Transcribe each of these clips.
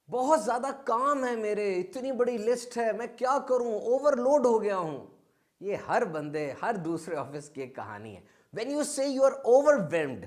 बहुत ज्यादा काम है मेरे, इतनी बड़ी लिस्ट है, मैं क्या करूं, ओवरलोड हो गया हूं। ये हर बंदे, हर दूसरे ऑफिस की एक कहानी है। When you say you are overwhelmed,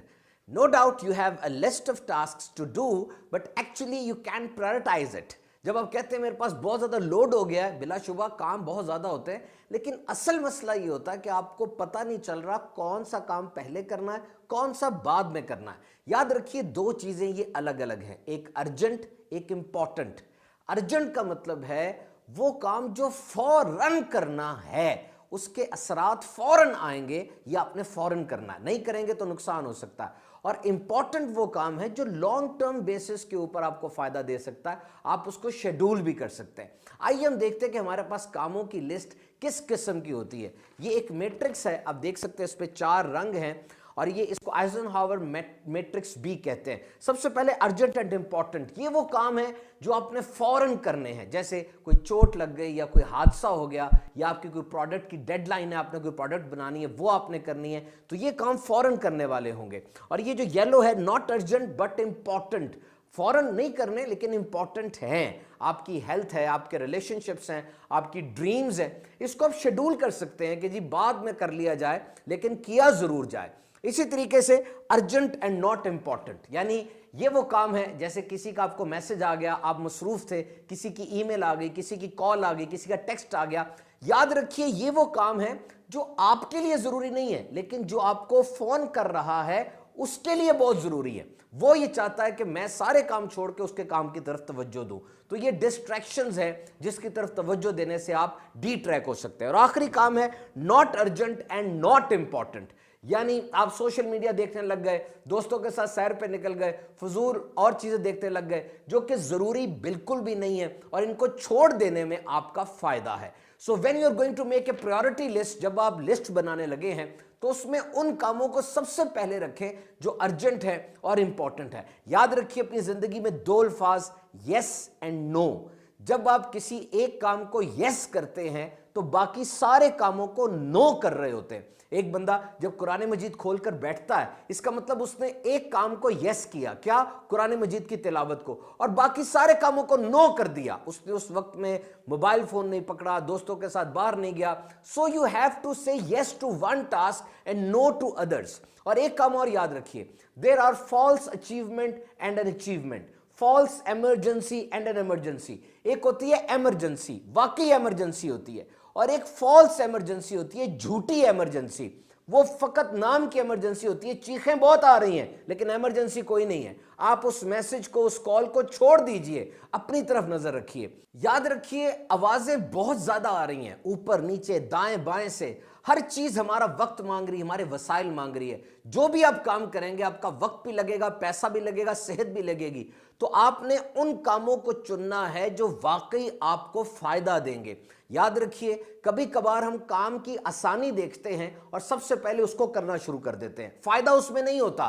no doubt you have a list of tasks to do, but actually you can prioritise it. जब आप कहते हैं मेरे पास बहुत ज्यादा लोड हो गया है, बिलाशुबा काम बहुत ज्यादा होते हैं, लेकिन असल मसला ये होता है कि आपको पता नहीं चल रहा कौन सा काम पहले करना है, कौन सा बाद में करना है। याद रखिए दो चीजें ये अलग अलग हैं, एक अर्जेंट, एक इंपॉर्टेंट। अर्जेंट का मतलब है वो काम जो फौरन करना है, उसके असरात फौरन आएंगे या आपने फौरन करना है, नहीं करेंगे तो नुकसान हो सकता है। और इंपॉर्टेंट वो काम है जो लॉन्ग टर्म बेसिस के ऊपर आपको फायदा दे सकता है, आप उसको शेड्यूल भी कर सकते हैं। आइए हम देखते हैं कि हमारे पास कामों की लिस्ट किस किस्म की होती है। ये एक मैट्रिक्स है, आप देख सकते हैं इस पे 4 रंग हैं और ये इसको आइजनहावर मैट्रिक्स भी कहते हैं। सबसे पहले अर्जेंट एंड इंपॉर्टेंट, ये वो काम है जो आपने फौरन करने हैं, जैसे कोई चोट लग गई या कोई हादसा हो गया या आपकी कोई प्रोडक्ट की डेडलाइन है, आपने कोई प्रोडक्ट बनानी है वो आपने करनी है, तो ये काम फौरन करने वाले होंगे। और ये जो येलो है, नॉट अर्जेंट बट इंपॉर्टेंट, फौरन नहीं करने लेकिन इंपॉर्टेंट हैं, आपकी हेल्थ है, आपके रिलेशनशिप्स हैं, आपकी ड्रीम्स हैं, इसको आप शेड्यूल कर सकते हैं कि जी बाद में कर लिया जाए लेकिन किया जरूर जाए। इसी तरीके से अर्जेंट एंड नॉट इंपॉर्टेंट, यानी ये वो काम है जैसे किसी का आपको मैसेज आ गया, आप मसरूफ थे, किसी की ईमेल आ गई, किसी की कॉल आ गई, किसी का टेक्स्ट आ गया। याद रखिए ये वो काम है जो आपके लिए जरूरी नहीं है लेकिन जो आपको फोन कर रहा है उसके लिए बहुत जरूरी है। वो ये चाहता है कि मैं सारे काम छोड़ के उसके काम की तरफ तवज्जो दूं, तो ये डिस्ट्रैक्शंस है जिसकी तरफ तवज्जो देने से आप डी ट्रैक हो सकते हैं। और आखिरी काम है not urgent and not important, यानी आप सोशल मीडिया देखने लग गए, दोस्तों के साथ सैर पे निकल गए, फजूल और चीजें देखने लग गए जो कि जरूरी बिल्कुल भी नहीं है और इनको छोड़ देने में आपका फायदा है। So when you are going to make a priority list, जब आप लिस्ट बनाने लगे हैं तो उसमें उन कामों को सबसे पहले रखें जो अर्जेंट है और इंपॉर्टेंट है। याद रखिए अपनी जिंदगी में 2 अल्फाज, यस एंड नो। जब आप किसी एक काम को यस करते हैं तो बाकी सारे कामों को नो कर रहे होते हैं। एक बंदा जब कुरान मजीद खोलकर बैठता है, इसका मतलब उसने एक काम को यस किया, क्या, कुरान मजीद की तिलावत को, और बाकी सारे कामों को नो कर दिया। उसने उस वक्त में मोबाइल फोन नहीं पकड़ा, दोस्तों के साथ बाहर नहीं गया। So you have to say yes to one task and no to others. और एक काम और याद रखिए, there are false achievement and an achievement, false emergency and an emergency. एक होती है इमरजेंसी, वाकई इमरजेंसी होती है, और एक फॉल्स इमरजेंसी होती है, झूठी इमरजेंसी। वो फकत नाम की इमरजेंसी होती है, चीखें बहुत आ रही हैं लेकिन इमरजेंसी कोई नहीं है। आप उस मैसेज को, उस कॉल को छोड़ दीजिए, अपनी तरफ नजर रखिए। याद रखिए आवाजें बहुत ज्यादा आ रही हैं, ऊपर नीचे दाएं बाएं से, हर चीज हमारा वक्त मांग रही है, हमारे वसाइल मांग रही है। जो भी आप काम करेंगे आपका वक्त भी लगेगा, पैसा भी लगेगा, सेहत भी लगेगी। तो आपने उन कामों को चुनना है जो वाकई आपको फायदा देंगे। याद रखिए कभी कभार हम काम की आसानी देखते हैं और सबसे पहले उसको करना शुरू कर देते हैं, फायदा उसमें नहीं होता,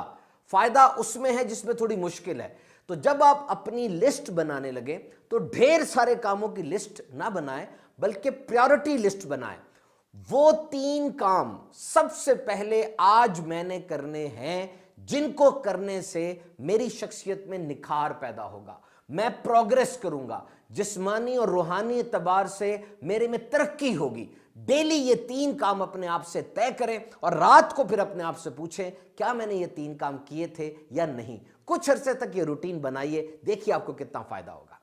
फायदा उसमें है जिसमें थोड़ी मुश्किल है। तो जब आप अपनी लिस्ट बनाने लगे तो ढेर सारे कामों की लिस्ट ना बनाएं बल्कि प्रायोरिटी लिस्ट बनाएं। वो 3 काम सबसे पहले आज मैंने करने हैं जिनको करने से मेरी शख्सियत में निखार पैदा होगा, मैं प्रोग्रेस करूंगा, जिस्मानी और रूहानी एतबार से मेरे में तरक्की होगी। डेली ये 3 काम अपने आप से तय करें और रात को फिर अपने आप से पूछें क्या मैंने ये 3 काम किए थे या नहीं। कुछ अरसे तक ये रूटीन बनाइए, देखिए आपको कितना फायदा होगा।